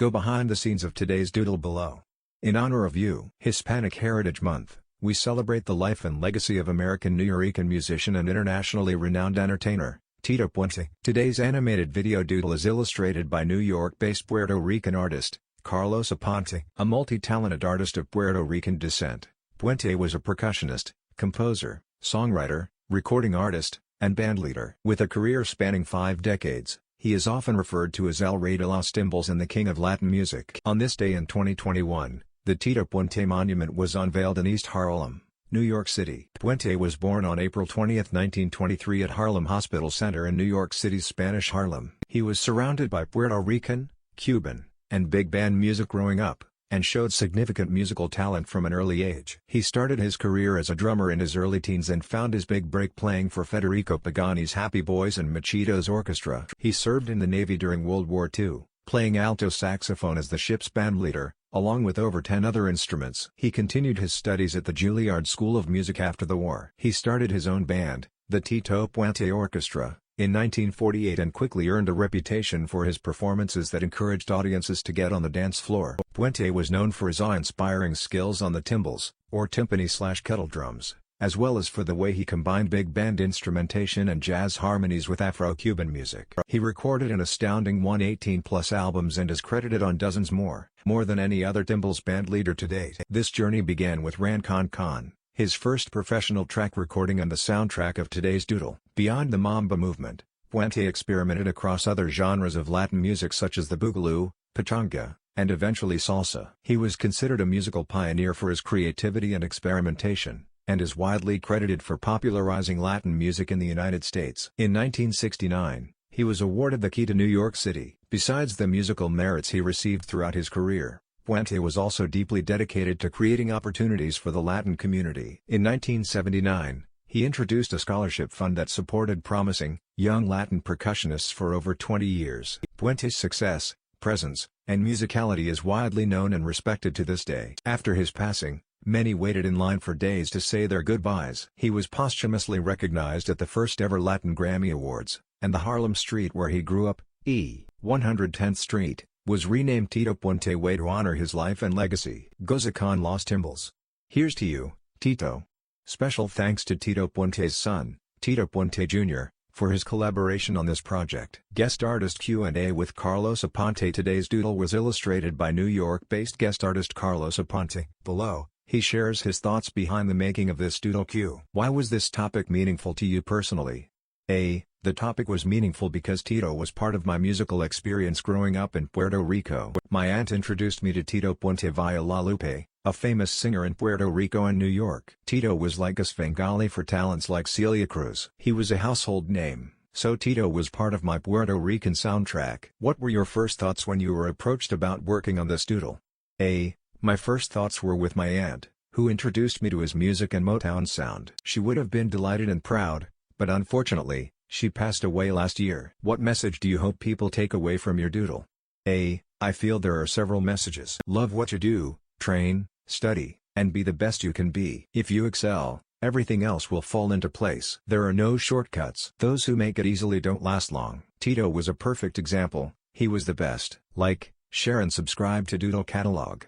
Go behind the scenes of today's doodle below. In honor of you, Hispanic Heritage Month, we celebrate the life and legacy of American New Yorican musician and internationally renowned entertainer, Tito Puente. Today's animated video doodle is illustrated by New York-based Puerto Rican artist, Carlos Aponte. A multi-talented artist of Puerto Rican descent, Puente was a percussionist, composer, songwriter, recording artist, and bandleader. With a career spanning 5 decades, he is often referred to as El Rey de los Timbales and the King of Latin Music. On this day in 2021, the Tito Puente Monument was unveiled in East Harlem, New York City. Puente was born on April 20, 1923 at Harlem Hospital Center in New York City's Spanish Harlem. He was surrounded by Puerto Rican, Cuban, and big band music growing up, and showed significant musical talent from an early age. He started his career as a drummer in his early teens and found his big break playing for Federico Pagani's Happy Boys and Machitos Orchestra. He served in the Navy during World War II, playing alto saxophone as the ship's bandleader, along with over 10 other instruments. He continued his studies at the Juilliard School of Music after the war. He started his own band, the Tito Puente Orchestra, in 1948 and quickly earned a reputation for his performances that encouraged audiences to get on the dance floor. Puente was known for his awe-inspiring skills on the timbales, or timpani/kettle drums, as well as for the way he combined big band instrumentation and jazz harmonies with Afro-Cuban music. He recorded an astounding 118+ albums and is credited on dozens more than any other timbales band leader to date. This journey began with Ran Con Con, his first professional track recording and the soundtrack of today's doodle. Beyond the Mamba movement, Puente experimented across other genres of Latin music such as the boogaloo, pachanga, and eventually salsa. He was considered a musical pioneer for his creativity and experimentation, and is widely credited for popularizing Latin music in the United States. In 1969, he was awarded the Key to New York City. Besides the musical merits he received throughout his career, Puente was also deeply dedicated to creating opportunities for the Latin community. In 1979, he introduced a scholarship fund that supported promising, young Latin percussionists for over 20 years. Puente's success, presence, and musicality is widely known and respected to this day. After his passing, many waited in line for days to say their goodbyes. He was posthumously recognized at the first ever Latin Grammy Awards, and the Harlem street where he grew up, 110th Street, was renamed Tito Puente Way to honor his life and legacy. Goza con los timbales. Here's to you, Tito. Special thanks to Tito Puente's son, Tito Puente Jr., for his collaboration on this project. Guest artist Q&A with Carlos Aponte. Today's doodle was illustrated by New York-based guest artist Carlos Aponte. Below, he shares his thoughts behind the making of this doodle Q. Why was this topic meaningful to you personally? A. The topic was meaningful because Tito was part of my musical experience growing up in Puerto Rico. My aunt introduced me to Tito Puente via La Lupe, a famous singer in Puerto Rico and New York. Tito was like a Svengali for talents like Celia Cruz. He was a household name, so Tito was part of my Puerto Rican soundtrack. What were your first thoughts when you were approached about working on this doodle? A. My first thoughts were with my aunt, who introduced me to his music and Motown sound. She would have been delighted and proud, but unfortunately, she passed away last year. What message do you hope people take away from your doodle? A. I feel there are several messages. Love what you do, train, study, and be the best you can be. If you excel, everything else will fall into place. There are no shortcuts. Those who make it easily don't last long. Tito was a perfect example. He was the best. Like, share and subscribe to Doodle Catalog.